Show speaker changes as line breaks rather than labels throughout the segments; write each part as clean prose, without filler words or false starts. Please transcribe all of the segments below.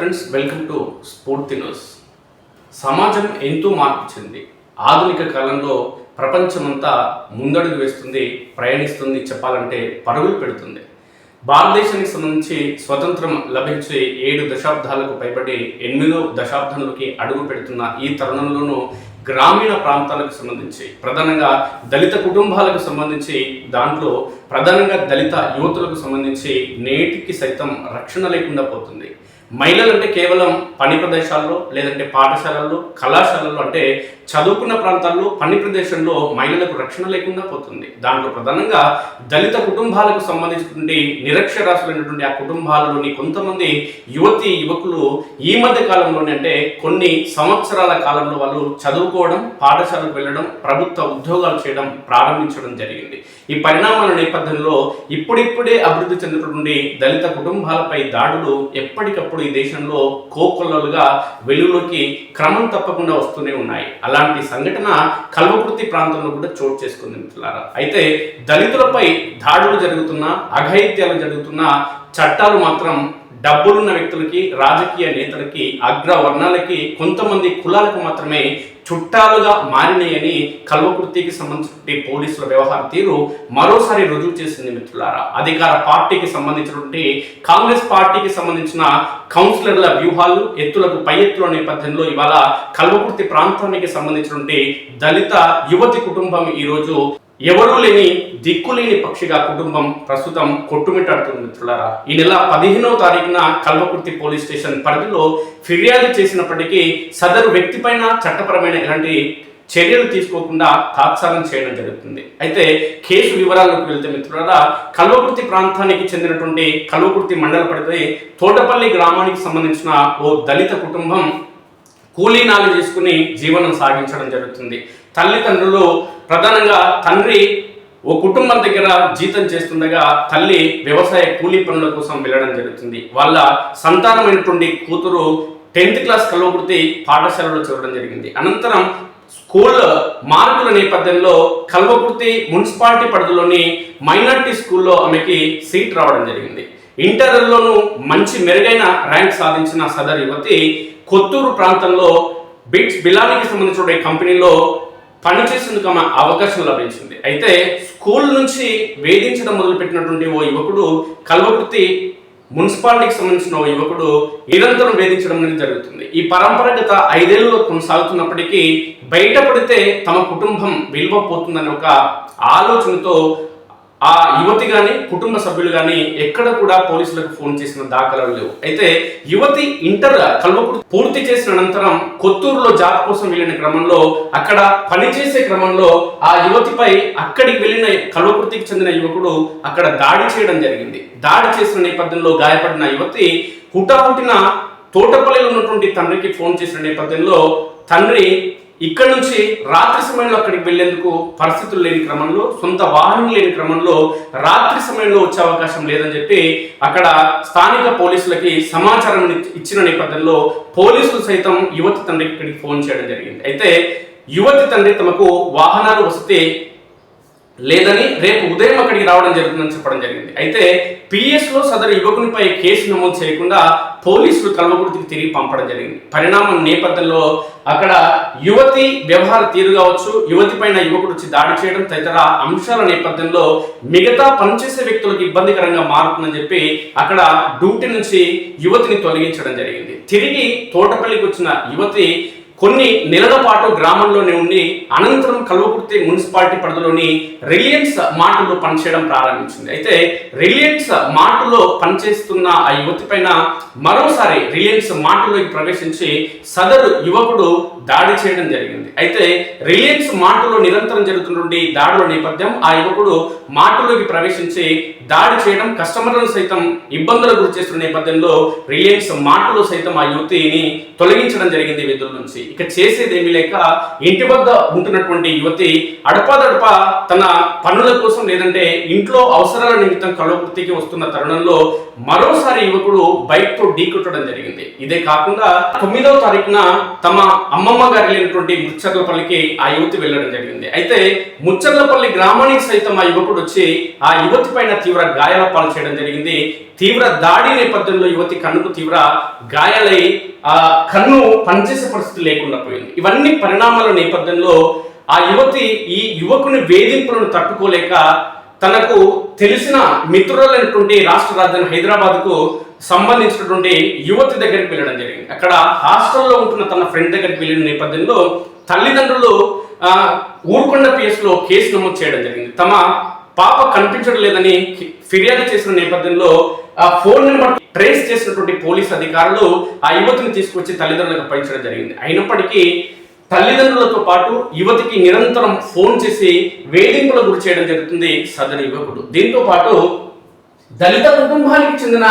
Friends, welcome to స్ఫూర్తి news. సమాజం ఎంతో మార్పు చెంది ఆధునిక కాలంలో ప్రపంచమంతా ముందడుగు వేస్తుంది, ప్రయాణిస్తుంది, చెప్పాలంటే పరుగులు పెడుతుంది. భారతదేశానికి సంబంధించి స్వతంత్రం లభించి 7 దశాబ్దాలకు పైబడి 8వ దశాబ్దంలోకి అడుగు పెడుతున్న ఈ తరుణంలోనూ గ్రామీణ ప్రాంతాలకు సంబంధించి ప్రధానంగా దళిత కుటుంబాలకు సంబంధించి దాంట్లో ప్రధానంగా దళిత యువతులకు సంబంధించి నేటికి సైతం రక్షణ లేకుండా పోతుంది. మహిళలు అంటే కేవలం పని ప్రదేశాల్లో లేదంటే పాఠశాలల్లో కళాశాలల్లో అంటే చదువుకున్న ప్రాంతాల్లో పని ప్రదేశంలో మహిళలకు రక్షణ లేకుండా పోతుంది. దాంట్లో ప్రధానంగా దళిత కుటుంబాలకు సంబంధించినటువంటి నిరక్షరాస్యులైనటువంటి ఆ కుటుంబాలలోని కొంతమంది యువకులు ఈ మధ్య కాలంలోనే అంటే కొన్ని సంవత్సరాల కాలంలో వాళ్ళు చదువుకోవడం, పాఠశాలకు వెళ్ళడం, ప్రభుత్వ ఉద్యోగాలు చేయడం ప్రారంభించడం జరిగింది. ఈ పరిణామాల నేపథ్యంలో ఇప్పుడిప్పుడే అభివృద్ధి చెందుతున్నటువంటి దళిత కుటుంబాలపై దాడులు ఎప్పటికప్పుడు ఈ దేశంలో కోకొల్లలుగా వెలుగులోకి క్రమం తప్పకుండా వస్తూనే ఉన్నాయి. అలాంటి సంఘటన కల్వకుర్తి ప్రాంతంలో కూడా చోటు చేసుకుంది మిత్రులారా. అయితే దళితులపై దాడులు జరుగుతున్నా, అఘాయిత్యాలు జరుగుతున్నా చట్టాలు మాత్రం డబ్బులున్న వ్యక్తులకి, రాజకీయ నేతలకి, అగ్రవర్ణాలకి, కొంతమంది కులాలకు మాత్రమే చుట్టాలుగా మారినాయని కల్వకుర్తికి సంబంధించిన పోలీసుల వ్యవహార తీరు మరోసారి రుజువు చేసింది మిత్రులారా. అధికార పార్టీకి సంబంధించినటువంటి కాంగ్రెస్ పార్టీకి సంబంధించిన కౌన్సిలర్ల వ్యూహాలు ఎత్తులకు పై ఎత్తుల నేపథ్యంలో ఇవాళ కల్వకుర్తి ప్రాంతానికి సంబంధించినటువంటి దళిత యువతి కుటుంబం ఈరోజు ఎవరూ లేని దిక్కులేని పక్షిగా కుటుంబం ప్రస్తుతం కొట్టుమిట్టాడుతుంది మిత్రులారా. ఈ నెల 15వ తారీఖున కల్వకుర్తి పోలీస్ స్టేషన్ పరిధిలో ఫిర్యాదు చేసినప్పటికీ సదరు వ్యక్తి పైన చట్టపరమైన ఎలాంటి చర్యలు తీసుకోకుండా తాత్సారం చేయడం జరుగుతుంది. అయితే కేసు వివరాలకు వెళ్తే మిత్రులారా, కల్వకుర్తి ప్రాంతానికి చెందినటువంటి కల్వకుర్తి మండల పరిధి తోటపల్లి గ్రామానికి సంబంధించిన ఓ దళిత కుటుంబం కూలీనాలు చేసుకుని జీవనం సాగించడం జరుగుతుంది. తల్లిదండ్రులు ప్రధానంగా తండ్రి ఓ కుటుంబం దగ్గర జీతం చేస్తుండగా తల్లి వ్యవసాయ కూలీ పనుల కోసం వెళ్ళడం జరుగుతుంది. వాళ్ళ సంతానమైనటువంటి కూతురు 10th క్లాస్ కల్వకుర్తి పాఠశాలలో చదవడం జరిగింది. అనంతరం స్కూల్ మార్కుల నేపథ్యంలో కల్వకుర్తి మున్సిపాలిటీ పరిధిలోని మైనార్టీ స్కూల్లో ఆమెకి సీట్ రావడం జరిగింది. ఇంటర్లోనూ మంచి మెరుగైన ర్యాంక్ సాధించిన సదరు యువతి కొత్తూరు ప్రాంతంలో బిట్స్ బిలానికి సంబంధించిన కంపెనీలో పనిచేసేందుకు ఆమె అవకాశం లభించింది. అయితే స్కూల్ నుంచి వేధించడం మొదలుపెట్టినటువంటి ఓ యువకుడు కల్వకుర్తి మున్సిపాలిటీకి సంబంధించిన ఓ యువకుడు నిరంతరం వేధించడం అనేది జరుగుతుంది. ఈ పరంపరగత 5 ఏళ్లలో కొనసాగుతున్నప్పటికీ బయటపడితే తమ కుటుంబం విలువ పోతుందనే ఒక ఆలోచనతో ఆ యువతి కానీ కుటుంబ సభ్యులు కానీ ఎక్కడ కూడా పోలీసులకు ఫోన్ చేసిన దాఖలాలు లేవు. అయితే యువతి ఇంటర్ కల్వకుర్తి పూర్తి చేసిన అనంతరం కొత్తూరులో జాబ్ కోసం వెళ్ళిన క్రమంలో అక్కడ పనిచేసే క్రమంలో ఆ యువతిపై అక్కడికి వెళ్ళిన కల్వకుర్తికి చెందిన యువకుడు అక్కడ దాడి చేయడం జరిగింది. దాడి చేసిన నేపథ్యంలో గాయపడిన యువతి హుటాహుటిన తోటపల్లిలో ఉన్నటువంటి తండ్రికి ఫోన్ చేసిన నేపథ్యంలో తండ్రి ఇక్కడ నుంచి రాత్రి సమయంలో అక్కడికి వెళ్లేందుకు పరిస్థితులు లేని క్రమంలో, సొంత వాహనం లేని క్రమంలో రాత్రి సమయంలో వచ్చే అవకాశం లేదని చెప్పి అక్కడ స్థానిక పోలీసులకి సమాచారం ఇచ్చిన నేపథ్యంలో పోలీసులు సైతం యువతి తండ్రికి ఇక్కడికి ఫోన్ చేయడం జరిగింది. అయితే యువతి తండ్రి తమకు వాహనాలు వస్తే లేదని రేపు ఉదయం అక్కడికి రావడం జరుగుతుందని చెప్పడం జరిగింది. అయితే పిఎస్లో సదరు యువకునిపై కేసు నమోదు చేయకుండా పోలీసులు కల్వకుర్తికి తిరిగి పంపడం జరిగింది. పరిణామం నేపథ్యంలో అక్కడ యువతి వ్యవహార తీరు కావచ్చు, యువతి పైన యువకుడు వచ్చి దాడి చేయడం తదితర అంశాల నేపథ్యంలో మిగతా పనిచేసే వ్యక్తులకు ఇబ్బందికరంగా మారుతుందని చెప్పి అక్కడ డ్యూటీ నుంచి యువతిని తొలగించడం జరిగింది. తిరిగి తోటపల్లికి వచ్చిన యువతి కొన్ని నెలల పాటు గ్రామంలోనే ఉండి అనంతరం కల్వకుర్తి మున్సిపాలిటీ పరిధిలోని రిలయన్స్ మార్టులో పనిచేయడం ప్రారంభించింది. అయితే రిలయన్స్ మార్టులో పనిచేస్తున్న ఆ యువతి పైన మరోసారి రిలయన్స్ మార్టులోకి ప్రవేశించి సదరు యువకుడు దాడి చేయడం జరిగింది. అయితే రిలయన్స్ మార్టులో నిరంతరం జరుగుతున్నటువంటి దాడుల నేపథ్యం ఆ యువకుడు మార్టులోకి ప్రవేశించి దాడి చేయడం, కస్టమర్లను సైతం ఇబ్బందులకు గురి చేస్తున్న నేపథ్యంలో రిలయన్స్ మార్టులో సైతం ఆ యువతిని తొలగించడం జరిగింది విధుల నుంచి. ఇక చేసేదేమీ లేక ఇంటి వద్ద ఉంటున్నటువంటి యువతి అడపాదడప తన పనుల కోసం లేదంటే ఇంట్లో అవసరాల నిమిత్తం కల్వకుర్తికి వస్తున్న తరుణంలో మరోసారి యువకుడు బైక్ తో ఢీకొట్టడం జరిగింది. ఇదే కాకుండా 9వ తారీఖున తమ అమ్మమ్మ గారి లేనటువంటి ముచ్చర్లపల్లికి ఆ యువతి వెళ్ళడం జరిగింది. అయితే ముచ్చర్లపల్లి గ్రామానికి సైతం ఆ యువకుడు వచ్చి ఆ యువతి పైన తీవ్ర గాయాల పాలు చేయడం జరిగింది. తీవ్ర దాడి నేపథ్యంలో యువతి కన్నుకు తీవ్ర గాయాలై ఆ కన్ను పనిచేసే పరిస్థితి లేకుండా పోయింది. ఇవన్నీ పరిణామాల నేపథ్యంలో ఆ యువతి ఈ యువకుని వేధింపులను తట్టుకోలేక తనకు తెలిసిన మిత్రులైనటువంటి రాష్ట్ర రాజధాని హైదరాబాద్ కు సంబంధించినటువంటి యువతి దగ్గరికి వెళ్ళడం జరిగింది. అక్కడ హాస్టల్లో ఉంటున్న తన ఫ్రెండ్ దగ్గరికి వెళ్ళిన నేపథ్యంలో తల్లిదండ్రులు ఊరుకొండ పిఎస్ లో కేసు నమోదు చేయడం జరిగింది. తమ పాప కనిపించడం లేదని ఫిర్యాదు చేసిన నేపథ్యంలో ఆ ఫోన్ నెంబర్ ట్రేస్ చేసినటువంటి పోలీస్ అధికారులు ఆ యువతిని తీసుకొచ్చి తల్లిదండ్రులకు అప్పగించడం జరిగింది. అయినప్పటికీ తల్లిదండ్రులతో పాటు యువతికి నిరంతరం ఫోన్ చేసి వేధింపులకు గురి చేయడం జరుగుతుంది సదరు యువకుడు. దీంతో పాటు దళిత కుటుంబానికి చెందిన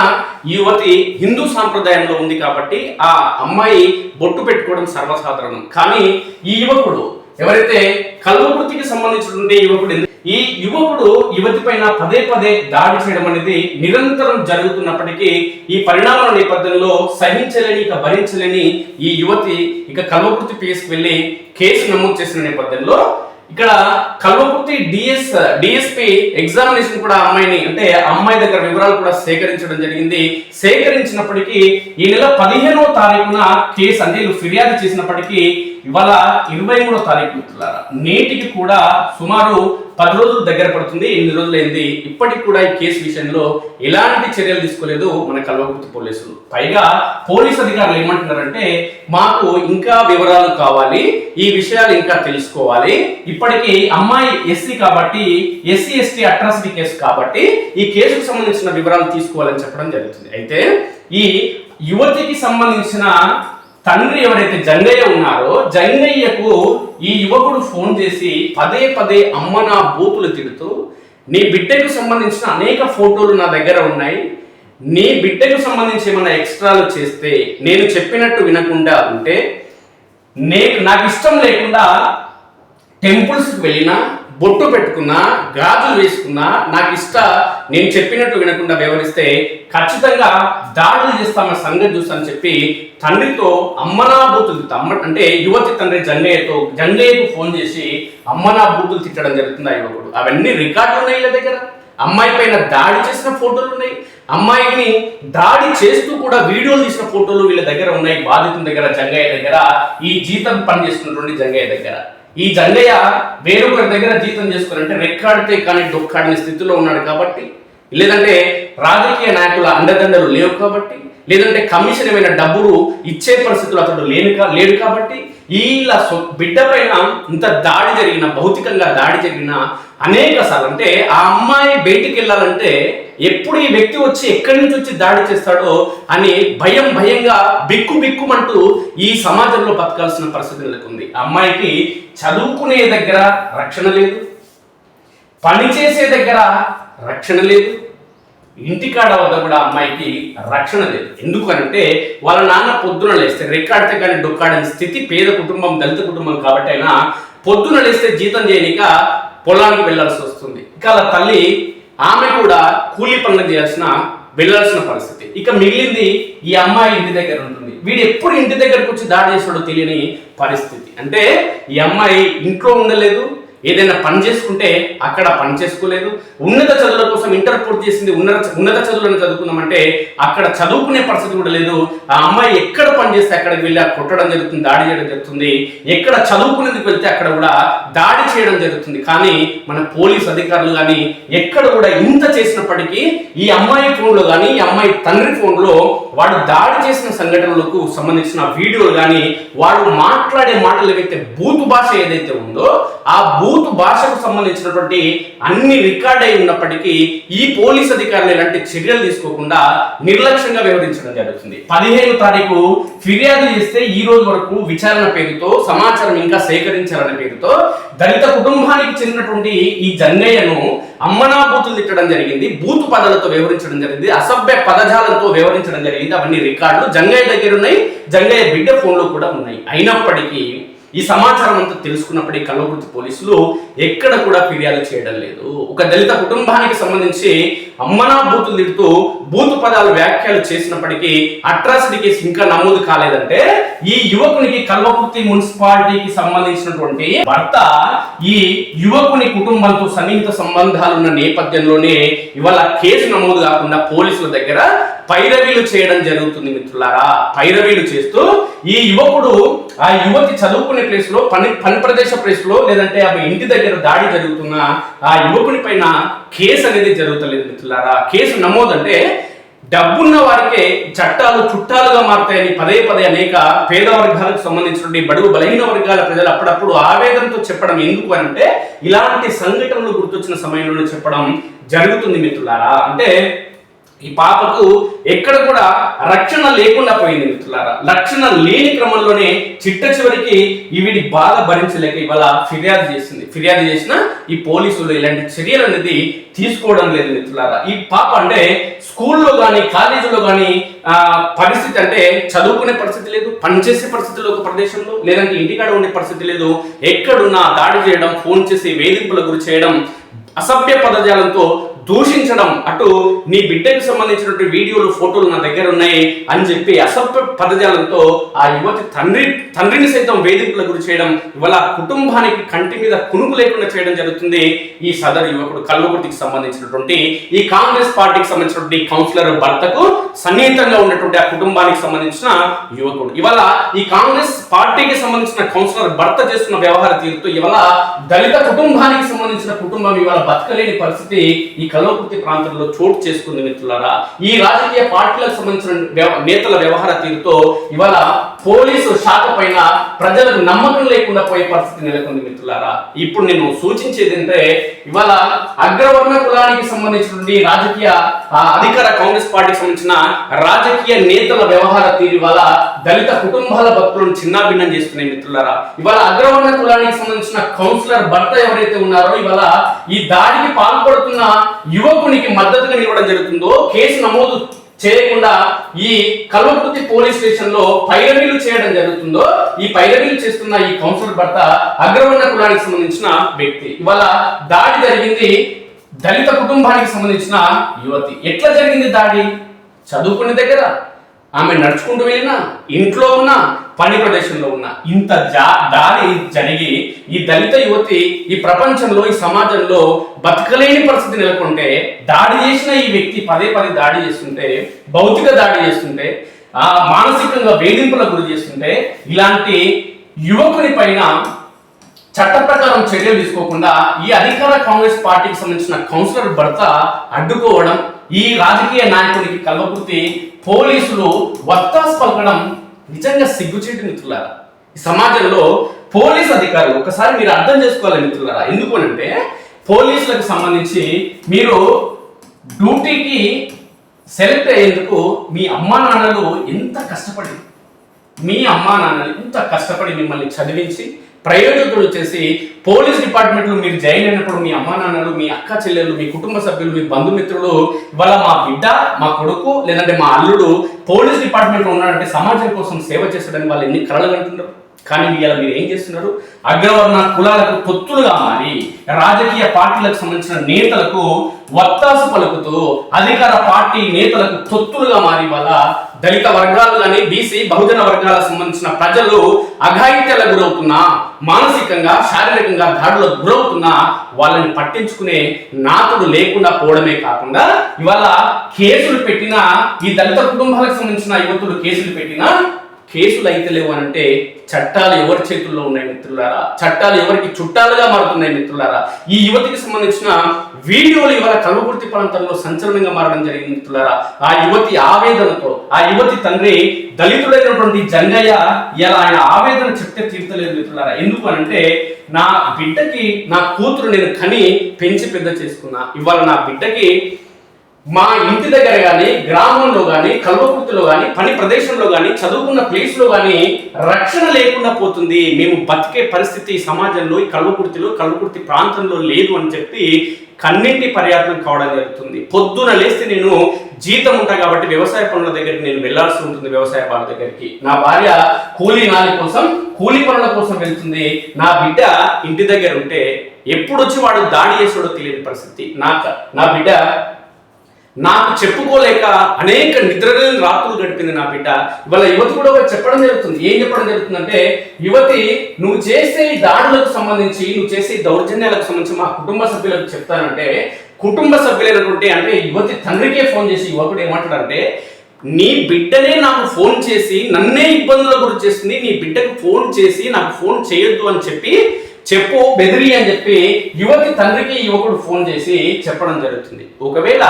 యువతి హిందూ సాంప్రదాయంలో ఉంది కాబట్టి ఆ అమ్మాయి బొట్టు పెట్టుకోవడం సర్వసాధారణం. కానీ ఈ యువకుడు ఎవరైతే కల్వకుర్తికి సంబంధించినటువంటి యువకుడు, ఈ యువకుడు యువతి పైన పదే పదే దాడి చేయడం అనేది నిరంతరం జరుగుతున్నప్పటికీ ఈ పరిణామాల నేపథ్యంలో సహించలేని ఇక భరించలేని ఈ యువతి ఇక కల్వకుర్తి పిఎస్కి వెళ్ళి కేసు నమోదు చేసిన నేపథ్యంలో ఇక్కడ కల్వకుర్తి డిఎస్పి ఎగ్జామినేషన్ కూడా అమ్మాయిని అంటే అమ్మాయి దగ్గర వివరాలు కూడా సేకరించడం జరిగింది. సేకరించినప్పటికీ ఈ నెల 15వ తారీఖున కేసు అంటే ఫిర్యాదు చేసినప్పటికీ ఇవాళ 23వ తారీఖు మిత్రులారా, నేటికి కూడా సుమారు 10 రోజులు దగ్గర పడుతుంది. 8 రోజులైంది. ఇప్పటికి కూడా ఈ కేసు విషయంలో ఎలాంటి చర్యలు తీసుకోలేదు మన కల్వకుర్తి పోలీసులు. పైగా పోలీస్ అధికారులు ఏమంటున్నారంటే మాకు ఇంకా వివరాలు కావాలి, ఈ విషయాలు ఇంకా తెలుసుకోవాలి, ఇప్పటికీ అమ్మాయి ఎస్సీ కాబట్టి ఎస్సీ ఎస్టీ అట్రాసిటీ కేసు కాబట్టి ఈ కేసుకు సంబంధించిన వివరాలు తీసుకోవాలని చెప్పడం జరుగుతుంది. అయితే ఈ యువతికి సంబంధించిన తండ్రి ఎవరైతే జంగయ్య ఉన్నారో జంగయ్యకు ఈ యువకుడు ఫోన్ చేసి పదే పదే అమ్మ నా బూతులు తిడుతూ నీ బిడ్డకు సంబంధించిన అనేక ఫోటోలు నా దగ్గర ఉన్నాయి, నీ బిడ్డకు సంబంధించి ఏమైనా ఎక్స్ట్రాలు చేస్తే నేను చెప్పినట్టు వినకుండా ఉంటే నాకు ఇష్టం లేకుండా టెంపుల్స్కి వెళ్ళినా బొట్టు పెట్టుకున్నా గాజులు వేసుకున్నా నేను చెప్పినట్టు వినకుండా వ్యవహరిస్తే ఖచ్చితంగా దాడులు చేస్తామన్న సంగతి చూస్తానని చెప్పి తండ్రితో అమ్మనా బూతులు అంటే యువతి తండ్రి జంగయ్యకు ఫోన్ చేసి అమ్మనా బూతులు తిట్టడం జరుగుతుంది ఆ యువకుడు. అవన్నీ రికార్డులు ఉన్నాయి వీళ్ళ దగ్గర. అమ్మాయి పైన దాడి చేసిన ఫోటోలు ఉన్నాయి, అమ్మాయిని దాడి చేస్తూ కూడా వీడియోలు తీసిన ఫోటోలు వీళ్ళ దగ్గర ఉన్నాయి. బాధితుల దగ్గర, జంగయ్య దగ్గర, ఈ జీతం పనిచేస్తున్నటువంటి జంగయ్య దగ్గర. ఈ జంగయ్య వేరొకరి దగ్గర జీతం చేసుకోవాలంటే రెక్కాడితే కానీ డొక్కాడిన స్థితిలో ఉన్నాడు కాబట్టి, లేదంటే రాజకీయ నాయకుల అండదండలు లేవు కాబట్టి, లేదంటే కమిషన్ ఏమైనా డబ్బులు ఇచ్చే పరిస్థితులు అతడు లేడు కాబట్టి వీళ్ళ బిడ్డ పైన ఇంత దాడి జరిగిన, భౌతికంగా దాడి జరిగిన అనేక సార్లు అంటే ఆ అమ్మాయి బయటికి వెళ్ళాలంటే ఎప్పుడు ఈ వ్యక్తి వచ్చి ఎక్కడి నుంచి వచ్చి దాడి చేస్తాడో అని భయంగా బిక్కుమంటూ ఈ సమాజంలో బతకాల్సిన పరిస్థితి నెలకొంది. అమ్మాయికి చదువుకునే దగ్గర రక్షణ లేదు, పనిచేసే దగ్గర రక్షణ లేదు, ఇంటికాడ వద్ద కూడా అమ్మాయికి రక్షణ లేదు. ఎందుకనంటే వాళ్ళ నాన్న పొద్దున లేస్తే రెక్కాడితే కానీ డొక్కాడని స్థితి, పేద కుటుంబం, దళిత కుటుంబం కాబట్టి అయినా పొద్దున లేస్తే జీతం చేయనిక పొలానికి వెళ్లాల్సి వస్తుంది. ఇక వాళ్ళ తల్లి ఆమె కూడా కూలీ పనులు వెళ్ళాల్సిన పరిస్థితి. ఇక మిగిలింది ఈ అమ్మాయి ఇంటి దగ్గర ఉంటుంది. వీడు ఎప్పుడు ఇంటి దగ్గరకు వచ్చి దాడి చేసాడో తెలియని పరిస్థితి. అంటే ఈ అమ్మాయి ఇంట్లో ఉండలేదు, ఏదైనా పని చేసుకుంటే అక్కడ పని చేసుకోలేదు, ఉన్నత చదువుల కోసం ఇంటర్ పూర్తి చేసింది, ఉన్నత చదువులను చదువుకుందామంటే అక్కడ చదువుకునే పరిస్థితి కూడా లేదు. ఆ అమ్మాయి ఎక్కడ పని చేస్తే అక్కడికి వెళ్ళి కొట్టడం జరుగుతుంది, దాడి చేయడం జరుగుతుంది. ఎక్కడ చదువుకునేందుకు వెళ్తే అక్కడ కూడా దాడి చేయడం జరుగుతుంది. కానీ మన పోలీస్ అధికారులు కానీ ఎక్కడ కూడా ఇంత చేసినప్పటికీ ఈ అమ్మాయి ఫోన్లో కానీ ఈ అమ్మాయి తండ్రి ఫోన్లో వాడు దాడి చేసిన సంఘటనలకు సంబంధించిన వీడియోలు కానీ వాడు మాట్లాడే మాటలు ఏవైతే బూతు భాష ఏదైతే ఉందో ఆ బూతు భాషకు సంబంధించినటువంటి అన్ని రికార్డ్ అయి ఉన్నప్పటికీ ఈ పోలీస్ అధికారులు ఎలాంటి చర్యలు తీసుకోకుండా నిర్లక్ష్యంగా వ్యవహరించడం జరుగుతుంది. 15వ తారీఖు ఫిర్యాదు చేస్తే ఈ రోజు వరకు విచారణ పేరుతో సమాచారం ఇంకా సేకరించాలనే పేరుతో దళిత కుటుంబానికి చెందినటువంటి ఈ జంగయ్యను అమ్మనాబూతులు తిట్టడం జరిగింది, బూతు పదాలతో వ్యవహరించడం జరిగింది, అసభ్య పదజాలంతో వ్యవహరించడం జరిగింది. అవన్నీ రికార్డులు జంగయ్య దగ్గర ఉన్నాయి, జంగయ్య బిడ్డ ఫోన్లో కూడా ఉన్నాయి. అయినప్పటికీ ఈ సమాచారం అంతా తెలుసుకున్నప్పటికీ కల్వకుర్తి పోలీసులు ఎక్కడ కూడా ఫిర్యాదు చేయడం లేదు. ఒక దళిత కుటుంబానికి సంబంధించి అమ్మనా బూతులు తిడుతూ బూతు పదాలు వ్యాఖ్యలు చేసినప్పటికీ అట్రాసిటీ కేసు ఇంకా నమోదు కాలేదంటే ఈ యువకునికి కల్వకుర్తి మున్సిపాలిటీకి సంబంధించినటువంటి భర్త ఈ యువకుని కుటుంబంతో సన్నిహిత సంబంధాలు ఉన్న నేపథ్యంలోనే ఇవాళ కేసు నమోదు కాకుండా పోలీసుల దగ్గర పైరవీలు చేయడం జరుగుతుంది మిత్రులారా. పైరవీలు చేస్తూ ఈ యువకుడు ఆ యువతి చదువుకునే ప్లేస్ లో పని ప్రదేశ ప్లేస్ లో లేదంటే ఆమె ఇంటి దగ్గర దాడి జరుగుతున్న ఆ యువకుని పైన కేసు అనేది జరుగుతలేదు మిత్రులారా. కేసు నమోదంటే డబ్బున్న వారికే చట్టాలు చుట్టాలుగా మారుతాయని పదే పదే అనేక పేద వర్గాలకు సంబంధించినటువంటి బడుగు బలహీన వర్గాల ప్రజలు అప్పుడప్పుడు ఆవేదనతో చెప్పడం ఎందుకు అంటే ఇలాంటి సంఘటనలు గుర్తొచ్చిన సమయంలోనే చెప్పడం జరుగుతుంది మిత్రులారా. అంటే ఈ పాపకు ఎక్కడ కూడా రక్షణ లేకుండా పోయింది మిత్రులారా. రక్షణ లేని క్రమంలోనే చిట్ట చివరికి ఈవిడి బాధ భరించలేక ఇవాళ ఫిర్యాదు చేసింది. ఫిర్యాదు చేసిన ఈ పోలీసులు ఇలాంటి చర్యలు అనేది తీసుకోవడం లేదు మిత్రులారా. ఈ పాప అంటే స్కూల్లో కానీ కాలేజీలో కానీ పరిస్థితి అంటే చదువుకునే పరిస్థితి లేదు, పనిచేసే పరిస్థితి ఒక ప్రదేశంలో, లేదంటే ఇంటికాడ ఉండే పరిస్థితి లేదు. ఎక్కడున్నా దాడి చేయడం, ఫోన్ చేసి వేధింపుల గురి చేయడం, అసభ్య పదజాలంతో దూషించడం, అటు నీ బిడ్డకు సంబంధించినటువంటి వీడియోలు ఫోటోలు నా దగ్గర ఉన్నాయి అని చెప్పి అసభ్య పదజాలంతో ఆ యువతి తండ్రిని సైతం వేధింపుల గురి చేయడం, ఇవాళ కుటుంబానికి కంటి మీద కునుకు లేకుండా చేయడం జరుగుతుంది. ఈ సదరు యువకుడు కల్వకుర్తికి సంబంధించినటువంటి ఈ కాంగ్రెస్ పార్టీకి సంబంధించినటువంటి కౌన్సిలర్ భర్తకు సన్నిహితంగా ఉన్నటువంటి ఆ కుటుంబానికి సంబంధించిన యువకుడు ఇవాళ ఈ కాంగ్రెస్ పార్టీకి సంబంధించిన కౌన్సిలర్ భర్త చేస్తున్న వ్యవహార తీరుతో ఇవాళ దళిత కుటుంబానికి సంబంధించిన కుటుంబం ఇవాళ బతకలేని పరిస్థితి ఈ కల్వకుర్తి ప్రాంతంలో చోటు చేసుకుంది మిత్రులారా. ఈ రాజకీయ పార్టీలకు సంబంధించిన నేతల వ్యవహార తీరుతో ఇవాళ పోలీసు శాఖ పైన ప్రజలకు నమ్మకం లేకుండా పోయే పరిస్థితి నెలకొంది మిత్రులారా. ఇప్పుడు నేను సూచించేది అంటే ఇవాళ అగ్రవర్ణ కులానికి సంబంధించినటువంటి రాజకీయ అధికార కాంగ్రెస్ పార్టీకి సంబంధించిన రాజకీయ నేతల వ్యవహార తీరు ఇవాళ దళిత కుటుంబాల భక్తులను చిన్నాభిన్నం చేస్తున్నాయి మిత్రులారా. ఇవాళ అగ్రవర్ణ కులానికి సంబంధించిన కౌన్సిలర్ భర్త ఎవరైతే ఉన్నారో ఇవాళ ఈ దాడికి పాల్పడుతున్న యువకునికి మద్దతుగా నిలవడం జరుగుతుందో కేసు నమోదు చేయకుండా ఈ కల్వకుర్తి పోలీస్ స్టేషన్ లో పైరవీలు చేయడం జరుగుతుందో ఈ పైరవీలు చేస్తున్న ఈ కౌన్సిలర్ భర్త అగ్రవర్ణ కులానికి సంబంధించిన వ్యక్తి. ఇవాళ దాడి జరిగింది దళిత కుటుంబానికి సంబంధించిన యువతి. ఎట్లా జరిగింది దాడి? చదువుకునే దగ్గర, ఆమె నడుచుకుంటూ వెళ్ళినా, ఇంట్లో ఉన్న, పని ప్రదేశంలో ఉన్న ఇంత దాడి జరిగి ఈ దళిత యువతి ఈ ప్రపంచంలో ఈ సమాజంలో బతకలేని పరిస్థితి నెలకొంటే దాడి చేసిన ఈ వ్యక్తి పదే పదే దాడి చేస్తుంటే, భౌతిక దాడి చేస్తుంటే, మానసికంగా వేధింపులకు గురి చేస్తుంటే ఇలాంటి యువకుని పైన చట్ట ప్రకారం చర్యలు తీసుకోకుండా ఈ అధికార కాంగ్రెస్ పార్టీకి సంబంధించిన కౌన్సిలర్ భర్త అడ్డుకోవడం, ఈ రాజకీయ నాయకుడికి కల్వకుర్తి పోలీసులు వత్తాసు పలకడం నిజంగా సిగ్గుచేటు మిత్రులారా. ఈ సమాజంలో పోలీస్ అధికారులు ఒకసారి మీరు అర్థం చేసుకోవాలి మిత్రులారా. ఎందుకు అంటే పోలీసులకు సంబంధించి మీరు డ్యూటీకి సెలెక్ట్ అయ్యేందుకు మీ అమ్మా నాన్నలు ఎంత కష్టపడి మిమ్మల్ని చదివించి ప్రయోజకులు చేసి పోలీస్ డిపార్ట్మెంట్లో మీరు జాయిన్ అయినప్పుడు మీ అమ్మా నాన్నలు, మీ అక్క చెల్లెలు, మీ కుటుంబ సభ్యులు, మీ బంధుమిత్రులు ఇవాళ మా బిడ్డ, మా కొడుకు లేదంటే మా అల్లుడు పోలీస్ డిపార్ట్మెంట్లో ఉన్నాడంటే సమాజం కోసం సేవ చేస్తాడని వాళ్ళు ఎన్ని కలలు అంటున్నారు. కానీ ఇవాళ మీరు ఏం చేస్తున్నారు? అగ్రవర్ణ కులాలకు తొత్తులుగా మారి రాజకీయ పార్టీలకు సంబంధించిన నేతలకు వత్తాసు పలుకుతూ అధికార పార్టీ నేతలకు తొత్తులుగా మారి వాళ్ళ దళిత వర్గాలు కానీ బీసీ బహుజన వర్గాలకు సంబంధించిన ప్రజలు అఘాయిత్యాలకు గురవుతున్నా, మానసికంగా శారీరకంగా దాడులకు గురవుతున్నా వాళ్ళని పట్టించుకునే నాతుడు లేకుండా పోవడమే కాకుండా ఇవాళ కేసులు పెట్టినా ఈ దళిత కుటుంబాలకు సంబంధించిన యువతులు కేసులు పెట్టినా కేసులు అయితే లేవు అంటే చట్టాలు ఎవరి చేతుల్లో ఉన్నాయి మిత్రులారా. చట్టాలు ఎవరికి చుట్టాలుగా మారుతున్నాయి మిత్రులారా. ఈ యువతికి సంబంధించిన వీడియోలు ఇవాళ కల్వకుర్తి ప్రాంతంలో సంచలనంగా మారడం జరిగింది మిత్రులారా. ఆ యువతి ఆవేదనతో, ఆ యువతి తండ్రి దళితుడైనటువంటి జంగయ్య ఇలా ఆయన ఆవేదన చెప్తే తీర్చలేదు మిత్రులారా. ఎందుకు అంటే నా బిడ్డకి, నా కూతురు నేను కని పెంచి పెద్ద చేసుకున్నా, ఇవాళ నా బిడ్డకి మా ఇంటి దగ్గర కానీ, గ్రామంలో కానీ, కల్వకుర్తిలో కానీ, పని ప్రదేశంలో కానీ, చదువుకున్న ప్లేస్లో కానీ రక్షణ లేకుండా పోతుంది. మేము బతికే పరిస్థితి సమాజంలో ఈ కల్వకుర్తి ప్రాంతంలో లేదు అని చెప్పి కన్నింటి పర్యాటనం కావడం జరుగుతుంది. పొద్దున లేస్తే నేను జీతం ఉంటా కాబట్టి వ్యవసాయ పనుల దగ్గరికి నేను వెళ్లాల్సి ఉంటుంది. వ్యవసాయ పనుల దగ్గరికి నా భార్య కూలీ పనుల కోసం వెళ్తుంది. నా బిడ్డ ఇంటి దగ్గర ఉంటే ఎప్పుడు వచ్చి వాడు దాడి చేసాడో తెలియని పరిస్థితి. నా బిడ్డ నాకు చెప్పుకోలేక అనేక నిద్రలేని రాత్రులు గడిపింది నా బిడ్డ. ఇవాళ యువతి కూడా చెప్పడం జరుగుతుంది. ఏం చెప్పడం జరుగుతుందంటే, యువతి నువ్వు చేసే దాడులకు సంబంధించి, నువ్వు చేసే దౌర్జన్యాలకు సంబంధించి మా కుటుంబ సభ్యులకు చెప్తానంటే, కుటుంబ సభ్యులైనటువంటి అంటే యువతి తండ్రికే ఫోన్ చేసి యువకుడు ఏమంటాడంటే, నీ బిడ్డనే నాకు ఫోన్ చేసి నన్నే ఇబ్బందులకు గురి చేస్తుంది, నీ బిడ్డకు ఫోన్ చేసి నాకు ఫోన్ చేయొద్దు అని చెప్పు బెదిరి అని చెప్పి యువతి తండ్రికి యువకుడు ఫోన్ చేసి చెప్పడం జరుగుతుంది. ఒకవేళ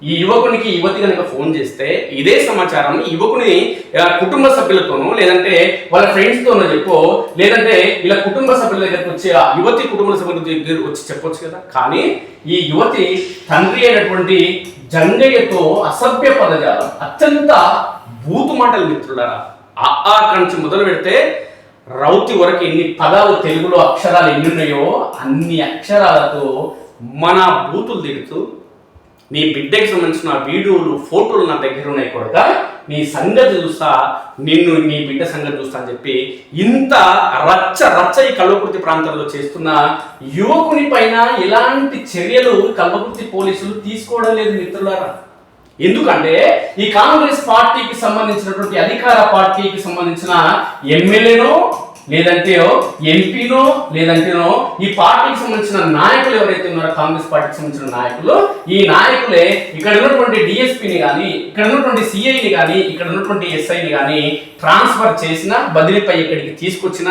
ఈ యువకునికి యువతి కనుక ఫోన్ చేస్తే ఇదే సమాచారం యువకుని కుటుంబ సభ్యులతోనో లేదంటే వాళ్ళ ఫ్రెండ్స్ తోనో లేదంటే ఇలా కుటుంబ సభ్యుల దగ్గరకు వచ్చి ఆ యువతి కుటుంబ సభ్యుల దగ్గర వచ్చి చెప్పొచ్చు కదా. కానీ ఈ యువతి తండ్రి అయినటువంటి జంగయ్యతో అసభ్య పదజాలం, అత్యంత బూతు మాటలు మిత్రులారా. ఆ నుంచి మొదలు పెడితే రౌతి వరకు ఎన్ని పదాలు తెలుగులో అక్షరాలు ఎన్ని ఉన్నాయో అన్ని అక్షరాలతో మన బూతులు తిడుతూ, నీ బిడ్డకి సంబంధించిన వీడియోలు ఫోటోలు నా దగ్గర ఉన్నాయి కొడక, నీ సంగతి చూస్తా, నీ బిడ్డ సంగతి చూస్తా అని చెప్పి ఇంత రచ్చ ఈ కల్వకుర్తి ప్రాంతాల్లో చేస్తున్న యువకుని పైన ఎలాంటి చర్యలు కల్వకుర్తి పోలీసులు తీసుకోవడం లేదు మిత్రులారా. ఎందుకంటే ఈ కాంగ్రెస్ పార్టీకి సంబంధించినటువంటి అధికార పార్టీకి సంబంధించిన ఎమ్మెల్యేనో లేదంటే ఎంపీనో లేదంటేనో ఈ పార్టీకి సంబంధించిన నాయకులు ఎవరైతే ఉన్నారో, కాంగ్రెస్ పార్టీకి సంబంధించిన నాయకులు, ఈ నాయకులే ఇక్కడ ఉన్నటువంటి డిఎస్పీని కానీ, ఇక్కడ ఉన్నటువంటి సిఐని కానీ, ఇక్కడ ఉన్నటువంటి ఎస్ఐని కానీ ట్రాన్స్ఫర్ చేసిన, బదిలీపై ఇక్కడికి తీసుకొచ్చిన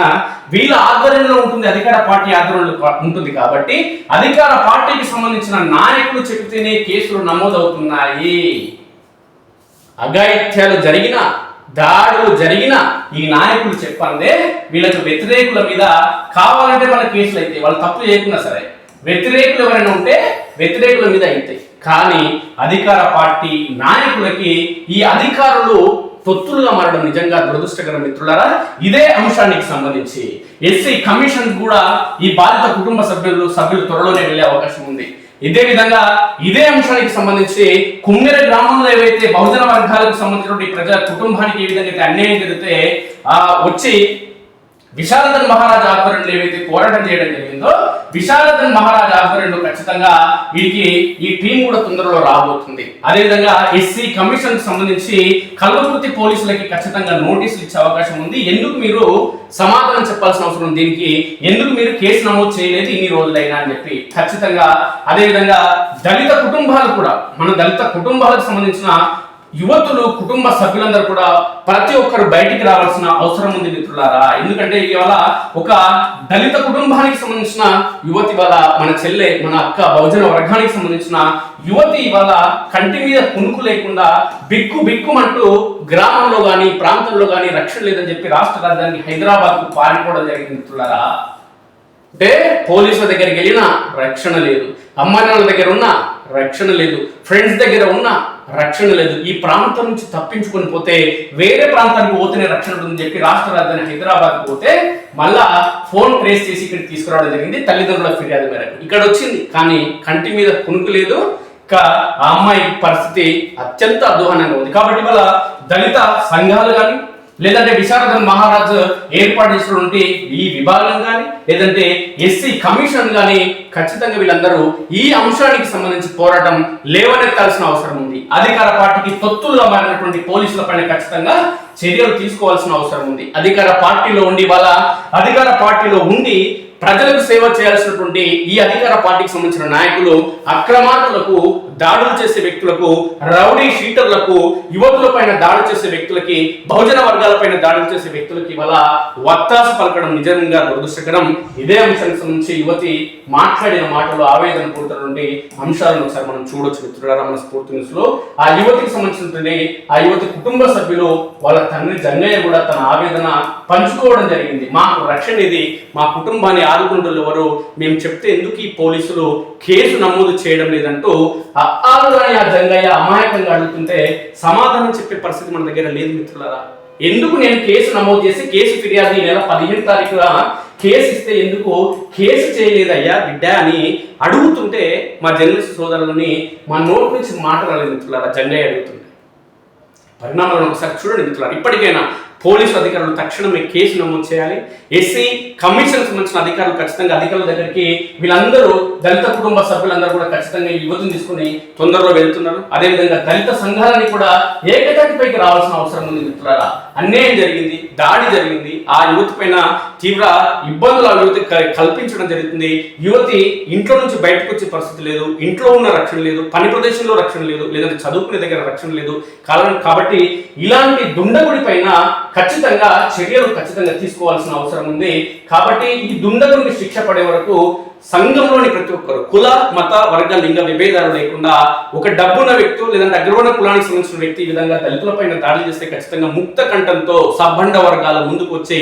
వీళ్ళ ఆధ్వర్యంలో ఉంటుంది, అధికార పార్టీ ఆధ్వర్యంలో ఉంటుంది. కాబట్టి అధికార పార్టీకి సంబంధించిన నాయకులు చెబితేనే కేసులు నమోదవుతున్నాయి. అఘాయిత్యాలు జరిగిన, దాడులు జరిగిన ఈ నాయకులు చెప్పందే వీళ్ళకి వ్యతిరేకుల మీద కావాలంటే మన కేసులు అయితే వాళ్ళు తప్పు చేయకున్నా సరే వ్యతిరేకులు ఎవరైనా ఉంటే వ్యతిరేకుల మీద అవుతాయి. కానీ అధికార పార్టీ నాయకులకి ఈ అధికారులు తొత్తులుగా మారడం నిజంగా దురదృష్టకరం మిత్రులారా. ఇదే అంశానికి సంబంధించి ఎస్సీ కమిషన్ కూడా ఈ బాధిత కుటుంబ సభ్యులు త్వరలోనే వెళ్లే అవకాశం ఉంది. ఇదే విధంగా ఇదే అంశానికి సంబంధించి కుమ్మెర గ్రామంలో ఏవైతే బహుజన వర్గాలకు సంబంధించినటువంటి ప్రజల కుటుంబానికి ఏ విధంగా అయితే అన్యాయం జరిగితే వచ్చి విశారదన్ మహారాజ్ ఆధ్వర్యంలో ఏవైతే పోరాటం చేయడం జరిగిందో, విశారదన్ మహారాజ్ ఆధ్వర్యంలో ఖచ్చితంగా వీరికి ఈ టీం కూడా తొందరలో రాబోతుంది. అదేవిధంగా ఎస్సీ కమిషన్ సంబంధించి కల్వకుర్తి పోలీసులకి ఖచ్చితంగా నోటీసులు ఇచ్చే అవకాశం ఉంది. ఎందుకు మీరు సమాధానం చెప్పాల్సిన అవసరం ఉంది, దీనికి ఎందుకు మీరు కేసు నమోదు చేయలేదు ఇన్ని రోజులైనా అని చెప్పి ఖచ్చితంగా. అదేవిధంగా దళిత కుటుంబాలు కూడా, మన దళిత కుటుంబాలకు సంబంధించిన యువతులు కుటుంబ సభ్యులందరూ కూడా ప్రతి ఒక్కరు బయటికి రావాల్సిన అవసరం ఉంది మిత్రులారా. ఎందుకంటే ఇవాళ ఒక దళిత కుటుంబానికి సంబంధించిన యువతి, ఇవాళ మన చెల్లె, మన అక్క, బహుజన వర్గానికి సంబంధించిన యువతి ఇవాళ కంటి మీద కునుకు లేకుండా బిక్కుమంటూ గ్రామంలో కానీ ప్రాంతంలో కానీ రక్షణ లేదని చెప్పి రాష్ట్ర రాజధాని హైదరాబాద్ కు పారిపోవడం జరిగింది మిత్రులారా. అంటే పోలీసుల దగ్గరికి వెళ్ళినా రక్షణ లేదు, అమ్మానాన్న దగ్గర ఉన్న రక్షణ లేదు, ఫ్రెండ్స్ దగ్గర ఉన్న రక్షణ లేదు. ఈ ప్రాంతం నుంచి తప్పించుకొని పోతే వేరే ప్రాంతానికి పోతేనే రక్షణ ఉంటుందని చెప్పి రాష్ట్ర రాజధాని హైదరాబాద్ పోతే మళ్ళా ఫోన్ ట్రేస్ చేసి ఇక్కడికి తీసుకురావడం జరిగింది తల్లిదండ్రుల ఫిర్యాదు మేరకు. ఇక్కడ వచ్చింది కానీ కంటి మీద కునుకు లేదు. ఇంకా ఆ అమ్మాయి పరిస్థితి అత్యంత అధ్వానంగా ఉంది. కాబట్టి వాళ్ళ దళిత సంఘాలు కానీ లేదంటే విశారదన్ మహారాజ్ ఏర్పాటు చేసినటువంటి ఈ విభాగం కానీ లేదంటే ఎస్సీ కమిషన్ కానీ ఖచ్చితంగా వీళ్ళందరూ ఈ అంశానికి సంబంధించి పోరాటం లేవనెత్తాల్సిన అవసరం ఉంది. అధికార పార్టీకి తొత్తులుగా మారినటువంటి పోలీసుల పైన ఖచ్చితంగా చర్యలు తీసుకోవాల్సిన అవసరం ఉంది. అధికార పార్టీలో ఉండి ప్రజలకు సేవ చేయాల్సినటువంటి ఈ అధికార పార్టీకి సంబంధించిన నాయకులు అక్రమార్కులకు, దాడులు చేసే వ్యక్తులకు, రౌడీ షీటర్లకు, యువకుల పైన దాడులు చేసే వ్యక్తులకి, బహుజన వర్గాల పైన దాడులు చేసే వ్యక్తులకి ఇవాళ వత్తాసు పలకడం నిజంగా దురదృష్టకరం. ఇదే అంశానికి సంబంధించి యువతి మాట్లాడిన మాటలు ఆవేదన పూర్తటువంటి అంశాలను ఒకసారి మనం చూడొచ్చు మిత్రులారా. మన స్ఫూర్తి న్యూస్ లో ఆ యువతికి సంబంధించినటువంటి ఆ యువతి కుటుంబ సభ్యులు వాళ్ళ తండ్రి జంగయ్య కూడా తన ఆవేదన పంచుకోవడం జరిగింది. మాకు రక్షణ ఇది, మా కుటుంబాన్ని ఆదుకుంటున్న ఎవరు, మేము చెప్తే ఎందుకు ఈ పోలీసులు కేసు నమోదు చేయడం లేదంటూ అని ఆ జంగయ్య అమాయకంగా అడుగుతుంటే సమాధానం చెప్పే పరిస్థితి మన దగ్గర లేదు మిత్రులారా. ఎందుకు నేను కేసు నమోదు చేసి కేసు ఫిర్యాదు ఈ నెల 15 తారీఖున కేసు ఇస్తే ఎందుకు కేసు చేయలేదయ్యా బిడ్డ అని అడుగుతుంటే మా జర్నలిస్ట్ సోదరులని మా నోటి నుంచి మాట రాలేదు మిత్రులారా. జంగయ్య అడుగుతుంది. పరిణామాలను ఒకసారి చూడండి మిత్రులారా. ఇప్పటికైనా పోలీసు అధికారులు తక్షణమే కేసు నమోదు చేయాలి. ఎస్సీ కమిషన్ సంబంధించిన అధికారులు ఖచ్చితంగా అధికారుల దగ్గరికి వీళ్ళందరూ దళిత కుటుంబ సభ్యులందరూ కూడా ఖచ్చితంగా ఈ యువతిని తీసుకుని తొందరలో వెళ్తున్నారు. అదేవిధంగా దళిత సంఘాలని కూడా ఏకతాటిపైకి రావాల్సిన అవసరం ఉంది మిత్రులారా. అన్యాయం జరిగింది, దాడి జరిగింది, ఆ యువతి పైన తీవ్ర ఇబ్బందులు ఆ యువతి కల్పించడం జరుగుతుంది. యువతి ఇంట్లో నుంచి బయటకు వచ్చే పరిస్థితి లేదు, ఇంట్లో ఉన్న రక్షణ లేదు, పని ప్రదేశంలో రక్షణ లేదు, లేదంటే చదువుకునే దగ్గర రక్షణ లేదు. కాబట్టి ఇలాంటి దుండగుడి పైన ఖచ్చితంగా చర్యలు తీసుకోవాల్సిన అవసరం ఉంది. కాబట్టి ఈ దుండగుడికి శిక్ష పడే వరకు సంఘంలోని ప్రతి ఒక్కరు కుల మత వర్గ లింగ విభేదాలు లేకుండా ఒక డబ్బున్న వ్యక్తి లేదంటే అగ్రవర్ణ కులానికి సంబంధించిన వ్యక్తి ఈ విధంగా దళితులపైన దాడి చేస్తే ఖచ్చితంగా ముక్త కంఠంతో సబ్బండ వర్గాల ముందుకు వచ్చి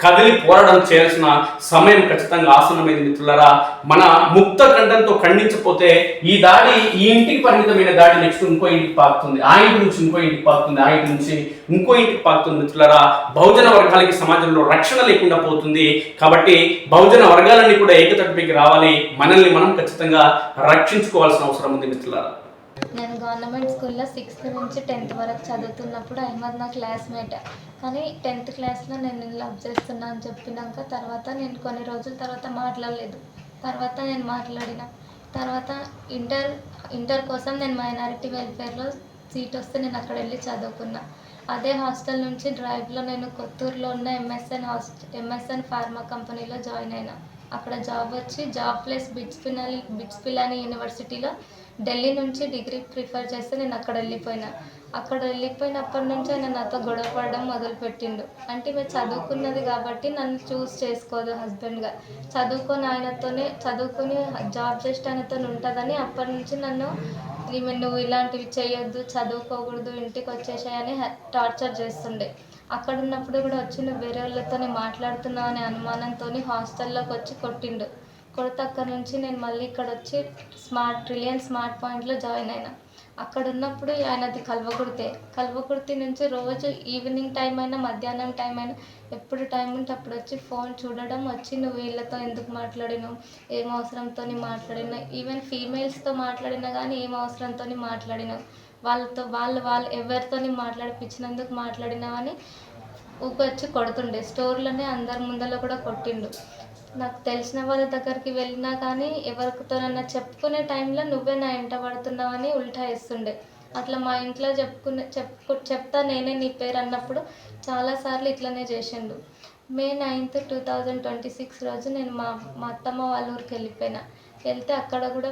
కదిలి పోరాటం చేయాల్సిన సమయం ఖచ్చితంగా ఆసన్నమైంది మిత్రులారా. మన ముక్త కంఠంతో ఖండించకపోతే ఈ దాడి ఈ ఇంటికి పరిమితమైన దాడి నెక్స్ట్ ఇంకో ఇంటికి పాకుతుంది, ఆ ఇంటి నుంచి ఇంకో ఇంటికి పాకుతుంది, ఆ ఇంటి నుంచి ఇంకో ఇంటికి పాకుతుంది మిత్రులారా. బహుజన వర్గాలకి సమాజంలో రక్షణ లేకుండా పోతుంది. కాబట్టి బహుజన వర్గాలన్నీ కూడా ఏకతాటిపైకి రావాలి. మనల్ని మనం ఖచ్చితంగా రక్షించుకోవాల్సిన అవసరం ఉంది మిత్రులారా.
నేను గవర్నమెంట్ స్కూల్లో 6th నుంచి 10th వరకు చదువుతున్నప్పుడు అహ్మద్ నా క్లాస్మేట్. కానీ 10th క్లాస్లో నేను లవ్ చేస్తున్నా అని చెప్పినాక తర్వాత నేను కొన్ని రోజుల తర్వాత మాట్లాడలేదు. తర్వాత నేను మాట్లాడిన తర్వాత ఇంటర్ కోసం నేను మైనారిటీ వెల్ఫేర్లో సీట్ వస్తే నేను అక్కడ వెళ్ళి చదువుకున్నా. అదే హాస్టల్ నుంచి డ్రైవ్లో నేను కొత్తూరులో ఉన్న ఎంఎస్ఎన్ ఫార్మా కంపెనీలో జాయిన్ అయినా. అక్కడ జాబ్ వచ్చి జాబ్ ప్లేస్ బిట్స్ పిలానీ యూనివర్సిటీలో ఢిల్లీ నుంచి డిగ్రీ ప్రిఫర్ చేస్తే నేను అక్కడ వెళ్ళిపోయినప్పటి నుంచి ఆయన నాతో గొడవ పడడం మొదలుపెట్టిండు. అంటే మేము చదువుకున్నది కాబట్టి నన్ను చూస్ చేసుకోదు హస్బెండ్గా, చదువుకొని జాబ్ చేస్తే ఆయనతో ఉంటుందని అప్పటి నుంచి నన్ను నువ్వు ఇలాంటివి చేయొద్దు, చదువుకోకూడదు, ఇంటికి వచ్చేసాయని టార్చర్ చేస్తుండే. అక్కడ ఉన్నప్పుడు కూడా వచ్చి నువ్వు వేరే వాళ్ళతో మాట్లాడుతున్నావు అనే అనుమానంతో హాస్టల్లోకి వచ్చి కొట్టిండు. కొడితే అక్కడి నుంచి నేను మళ్ళీ ఇక్కడ వచ్చి రిలయన్స్ స్మార్ట్ పాయింట్లో జాయిన్ అయినా. అక్కడ ఉన్నప్పుడు ఆయనది కల్వకుర్తి నుంచి రోజు ఈవినింగ్ టైం అయినా మధ్యాహ్నం టైం అయినా ఎప్పుడు టైం ఉంటే అప్పుడు వచ్చి ఫోన్ చూడడం, వచ్చి నువ్వు వీళ్ళతో ఎందుకు మాట్లాడినావు, ఏం అవసరంతో మాట్లాడినావు, ఈవెన్ ఫీమేల్స్తో మాట్లాడినా కానీ ఏం అవసరంతో మాట్లాడినావు, వాళ్ళు ఎవరితో మాట్లాడిపించినందుకు మాట్లాడినావని ఊకొచ్చి కొడుతుండే. స్టోర్లోనే అందరి ముందర కూడా కొట్టిండు. నాకు తెలిసిన వాళ్ళ దగ్గరికి వెళ్ళినా కానీ ఎవరితోనన్నా చెప్పుకునే టైంలో నువ్వే నా వెంట పడుతున్నావని ఉల్టా వేస్తుండే. అట్లా మా ఇంట్లో చెప్తా నేనే నీ పేరు అన్నప్పుడు చాలాసార్లు ఇట్లనే చేసిండు. May 9th 2026 రోజు నేను మా అత్తమ్మ వాళ్ళ ఊరికి వెళ్తే అక్కడ కూడా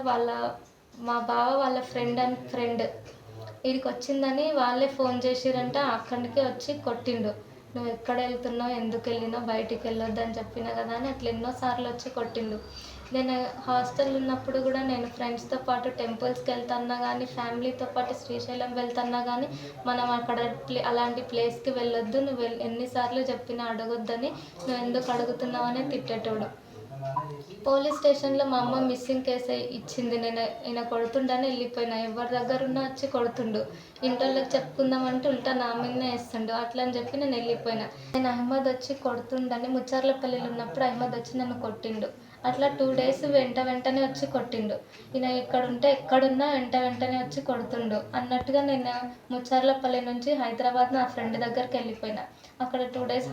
మా బావ వాళ్ళ ఫ్రెండ్ వీడికి వచ్చిందని వాళ్ళే ఫోన్ చేసిరంట. అక్కడికే వచ్చి కొట్టిండు. నువ్వు ఎక్కడ వెళ్తున్నావు, ఎందుకు వెళ్ళినావు, బయటికి వెళ్ళొద్దు అని చెప్పినా కదా అని అట్లా ఎన్నోసార్లు వచ్చి కొట్టిండు. నేను హాస్టల్ ఉన్నప్పుడు కూడా నేను ఫ్రెండ్స్తో పాటు టెంపుల్స్కి వెళ్తున్నా కానీ, ఫ్యామిలీతో పాటు శ్రీశైలం వెళ్తున్నా కానీ మనం అక్కడ అలాంటి ప్లేస్కి వెళ్ళొద్దు, నువ్వు ఎన్నిసార్లు చెప్పినా అడగొద్దని, నువ్వు ఎందుకు అడుగుతున్నావు అని తిట్టేటోడు. పోలీస్ స్టేషన్లో మా అమ్మ మిస్సింగ్ కేసు ఇచ్చింది. నేను ఈయన కొడుతుండని వెళ్ళిపోయినా. ఎవరి దగ్గర ఉన్నా వచ్చి కొడుతుండు. ఇంటర్లోకి చెప్పుకుందామంటే ఉల్టా నా మీదనే వేస్తుండు. అట్లా అని చెప్పి నేను వెళ్ళిపోయినా. నేను అహ్మద్ వచ్చి కొడుతుండని ముచ్చర్లపల్లిలో ఉన్నప్పుడు అహ్మద్ వచ్చి నన్ను కొట్టిండు. అట్లా 2 days వెంటనే వచ్చి కొట్టిండు. ఈయన ఎక్కడున్నా వెంటనే వచ్చి కొడుతుండు అన్నట్టుగా నేను ముచ్చర్లపల్లి నుంచి హైదరాబాద్ నా ఫ్రెండ్ దగ్గరికి వెళ్ళిపోయినా. అక్కడ 2 days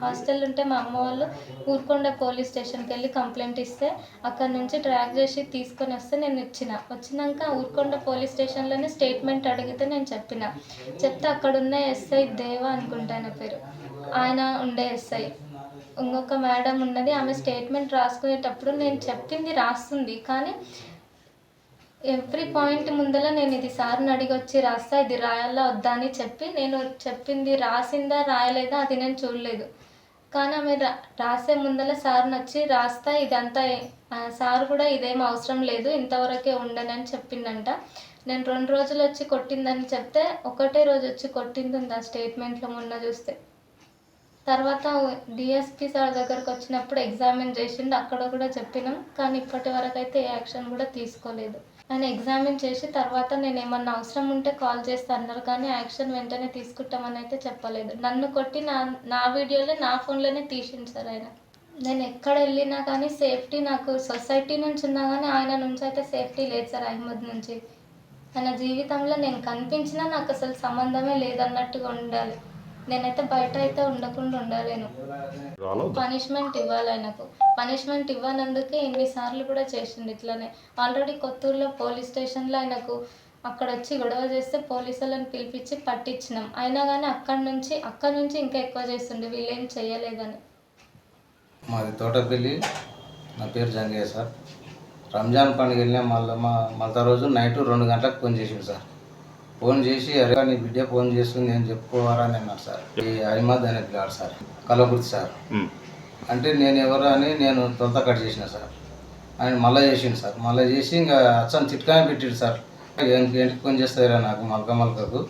హాస్టల్ ఉంటే మా అమ్మ వాళ్ళు ఊరుకొండ పోలీస్ స్టేషన్కి వెళ్ళి కంప్లైంట్ ఇస్తే అక్కడ నుంచి ట్రాక్ చేసి తీసుకొని వస్తే నేను వచ్చినాక ఊరుకొండ పోలీస్ స్టేషన్లోనే స్టేట్మెంట్ అడిగితే నేను చెప్తే అక్కడున్న ఎస్ఐ దేవా అనుకుంటా ఆయన పేరు, ఆయన ఉండే ఎస్ఐ. ఇంకొక మేడం ఉన్నది, ఆమె స్టేట్మెంట్ రాసుకునేటప్పుడు నేను చెప్పింది రాస్తుంది కానీ ఎవ్రీ పాయింట్ ముందర నేను ఇది సార్ని అడిగి వచ్చి రాస్తా, ఇది రాయాలా వద్దా అని చెప్పి నేను చెప్పింది రాసిందా రాయలేదా అది నేను చూడలేదు. కానీ ఆమె రాసే ముందర సార్ని వచ్చి రాస్తా ఇదంతా, సార్ కూడా ఇదేం అవసరం లేదు ఇంతవరకే ఉండని అని చెప్పిందంట. నేను 2 రోజులు వచ్చి కొట్టిందని చెప్తే ఒకటే రోజు వచ్చి కొట్టింది ఉంది ఆ స్టేట్మెంట్లో మొన్న చూస్తే. తర్వాత డిఎస్పీ సార్ దగ్గరకు వచ్చినప్పుడు ఎగ్జామిన్ చేసిండు, అక్కడ కూడా చెప్పినాం కానీ ఇప్పటి వరకు అయితే ఏ యాక్షన్ కూడా తీసుకోలేదు. ఆయన ఎగ్జామిన్ చేసి తర్వాత నేను ఏమన్నా అవసరం ఉంటే కాల్ చేస్తా అన్నారు, కానీ యాక్షన్ వెంటనే తీసుకుంటామని అయితే చెప్పలేదు. నన్ను కొట్టి నా వీడియోలో నా ఫోన్లోనే తీసింది సార్ ఆయన. నేను ఎక్కడ వెళ్ళినా కానీ సేఫ్టీ నాకు సొసైటీ నుంచి ఉన్నా కానీ ఆయన నుంచి అయితే సేఫ్టీ లేదు సార్. అహ్మద్ నుంచి ఆయన జీవితంలో నేను కనిపించినా నాకు అసలు సంబంధమే లేదన్నట్టుగా ఉండాలి. నేనైతే బయట అయితే ఉండకుండా ఉండలేను. పనిష్మెంట్ ఇవ్వాలి ఆయనకు. పనిష్మెంట్ ఇవ్వనందుకే ఇన్నిసార్లు కూడా చేసిండు ఇట్లనే. ఆల్రెడీ కొత్తూరులో పోలీస్ స్టేషన్లో ఆయనకు అక్కడ వచ్చి గొడవ చేస్తే పోలీసులను పిలిపించి పట్టించినాం. అయినా కానీ అక్కడి నుంచి ఇంకా ఎక్కువ చేస్తుండే, వీళ్ళేం చేయలేదని.
మాది తోటపల్లి, నా పేరు జంగయ్య సార్. రంజాన్ పండుగ వెళ్ళినా మళ్ళా రోజు నైట్ 2 గంటలకు ఫోన్ చేసిండు సార్. ఫోన్ చేసి అరే నీ బిడ్డ ఫోన్ చేస్తుంది నేను చెప్పుకోవారా అని అన్నారు సార్. ఈ అహ్మద్ అనే పిల్లాడు సార్, కలకుర్తి సార్. అంటే నేను ఎవరు అని నేను తొంత కట్ చేసిన సార్. ఆయన మళ్ళీ చేసిండు సార్. మళ్ళీ చేసి ఇంకా అచ్చని చిట్కానే పెట్టిండు సార్. ఏంటికి ఫోన్ చేస్తారా నాకు మల్కకు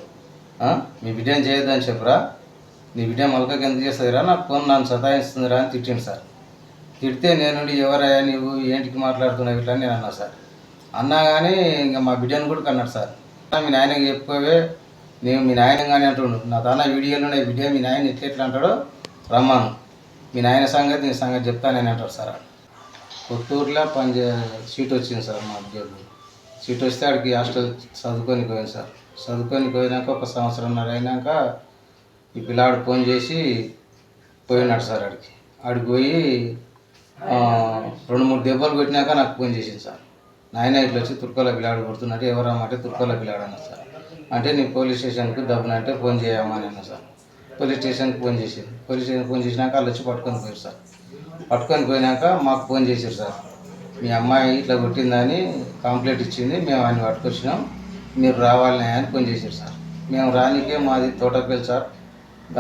మీ బిడ్డని చేయొద్దని చెప్పురా, నీ బిడ్డ మల్కకి ఎందుకు చేస్తారా, నాకు ఫోన్ నన్ను సతాయిస్తుందిరా అని తిట్టిండు సార్. తిడితే నేను ఎవరయ్యా నీవు ఏంటికి మాట్లాడుతున్నావు ఇట్లా నేను అన్నా సార్. అన్నా కానీ ఇంకా మా బిడ్డను కూడా కన్నాడు సార్. మీ నాయనకి చెప్పుకోవే, నేను మీ నాయన కానీ అంటుండు. నా తన వీడియోలో నా బిడ్డ మీ నాయన ఎట్లా అంటాడో రమ్మాను, మీ నాయన సంగతి నీ సంగతి చెప్తానని అంటాడు సార్. కొత్తూరులో సీట్ వచ్చింది సార్ మా ఉద్యోగం. సీట్ వస్తే ఆడికి హాస్టల్ చదువుకొని పోయింది సార్. చదువుకొని పోయినాక 1 సంవత్సరంన్నర అయినాక ఈ పిల్లాడు ఫోన్ చేసి పోయినాడు సార్. ఆడికి పోయి 2-3 దెబ్బలు కొట్టినాక నాకు ఫోన్ చేసింది సార్. నాయన ఇట్లా వచ్చి తుర్కోల పిల్లాడు కొడుతున్నట్టు ఎవరమ్మంటే తుర్కోల పిల్లాడు అన్నా సార్. అంటే నీ పోలీస్ స్టేషన్కి డబ్బునంటే ఫోన్ చేయమ్మా అని అన్నా సార్. పోలీస్ స్టేషన్కి ఫోన్ చేసింది. పోలీస్ స్టేషన్ ఫోన్ చేసినాక వాళ్ళు వచ్చి పట్టుకొని పోయారు సార్. పట్టుకొని పోయినాక మాకు ఫోన్ చేశారు సార్. మీ అమ్మాయి ఇట్లా కొట్టిందని కంప్లైంట్ ఇచ్చింది, మేము ఆయన పట్టుకొచ్చినాం, మీరు రావాలని అని ఫోన్ చేశారు సార్. మేము రానికే, మాది తోటపల్లి సార్,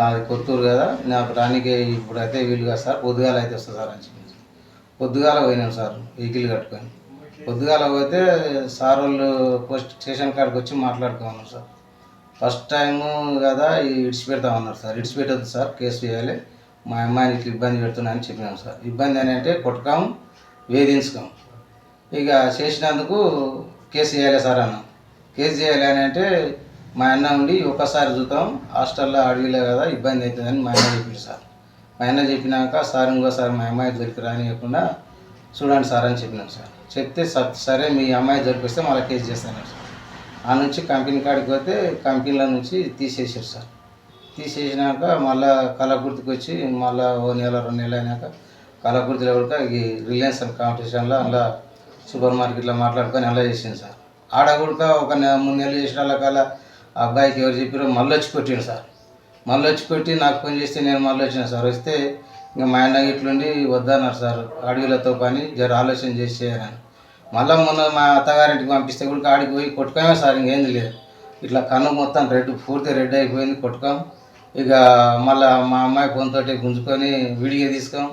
అది కొత్తూరు కదా, నాకు రానికే ఇప్పుడైతే వీలు కాదు సార్, పొద్దుగాల అయితే వస్తుంది సార్ అని చెప్పింది. పొద్దుగాల పోయినాం సార్ వెహికల్ కట్టుకొని. పొద్దుగాల పోతే సార్ వాళ్ళు పోస్ట్ స్టేషన్ కాడికి వచ్చి మాట్లాడుకోమన్నారు సార్. ఫస్ట్ టైము కదా ఇడిచిపెడతామన్నారు సార్. ఇడిచిపెట్టద్దు సార్, కేసు చేయాలి, మా అమ్మాయిని ఇట్లా ఇబ్బంది పెడుతున్నా అని చెప్పినాం సార్. ఇబ్బంది అని అంటే కొట్టకాం, వేధించుకాం. ఇక చేసినందుకు కేసు చేయాలి సార్ అన్న. కేసు చేయాలి అని అంటే మా అన్న ఉండి ఒకసారి చూద్దాం, హాస్టల్లో అడవిలే కదా ఇబ్బంది అవుతుందని మా అన్న చెప్పింది సార్. మా అన్న చెప్పినాక సార్ ఇంకోసారి మా అమ్మాయి దొరికి రానియకుండా చూడండి సార్ అని చెప్పినాం సార్. చెప్తే సరే మీ అమ్మాయి దొరికిస్తే మళ్ళీ కేసు చేస్తాను సార్. ఆ నుంచి కంపెనీ కాడికి పోతే కంపెనీల నుంచి తీసేసారు సార్. తీసేసినాక మళ్ళీ కలకుర్తికి వచ్చి మళ్ళీ 1 నెల 2 నెలలు అయినాక కలకుర్తిలో కూడా ఈ రిలయన్స్ అండ్ కాంపిటీషన్లో అలా సూపర్ మార్కెట్లో మాట్లాడుకొని అలా చేసింది సార్. ఆడ కూడా 1 3 నెలలు చేసిన వాళ్ళకల్లా ఆ అబ్బాయికి ఎవరు చెప్పారో మళ్ళీ వచ్చి కొట్టిండు సార్. మళ్ళీ వచ్చి కొట్టి నాకు ఫోన్ చేస్తే నేను మళ్ళీ వచ్చిన సార్. వస్తే ఇంకా మా అన్న ఇట్లుండి వద్దన్నారు సార్, అడవిలతో పని జర ఆలోచన చేసి చేయరని. మళ్ళీ మొన్న మా అత్తగారింటికి పంపిస్తే కూడా ఆడికి పోయి కొట్టుకోమే సార్, ఇంకేంది లేదు. ఇట్లా కన్ను మొత్తం పూర్తి రెడ్ అయిపోయింది, కొట్టుకోం. ఇక మళ్ళీ మా అమ్మాయి ఫోన్తోటి గుంజుకొని విడిగా తీసుకోం.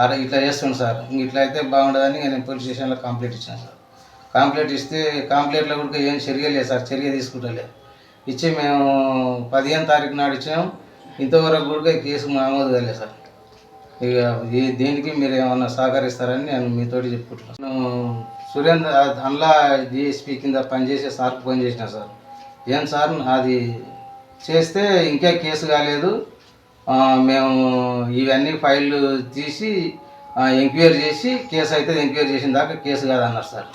అరే ఇట్లా చేస్తుండు సార్. ఇంక ఇట్లా అయితే బాగుండదని నేను పోలీస్ స్టేషన్లో కంప్లైంట్ ఇచ్చాను సార్. కంప్లైంట్ ఇస్తే కంప్లైంట్లో కూడా ఏం చర్య లేదు సార్, చర్య తీసుకుంటలే. ఇచ్చి మేము 15వ తారీఖు నాడు ఇచ్చాం. ఇంతవరకు కూడా కేసు నమోదు కాలేదు సార్. ఇక దీనికి మీరు ఏమన్నా సహకరిస్తారని నేను మీతోటి చెప్పుకుంటున్నాను. సురేంద్ర అందులో డిఎస్పీ కింద పనిచేసే సార్కి ఫోన్ చేసిన సార్. ఏం సార్ అది చేస్తే ఇంకా కేసు కాలేదు, మేము ఇవన్నీ ఫైళ్ళు తీసి ఎంక్వైరీ చేసి కేసు అయితే ఎంక్వైరీ చేసిన దాకా కేసు కాదన్నారు సార్.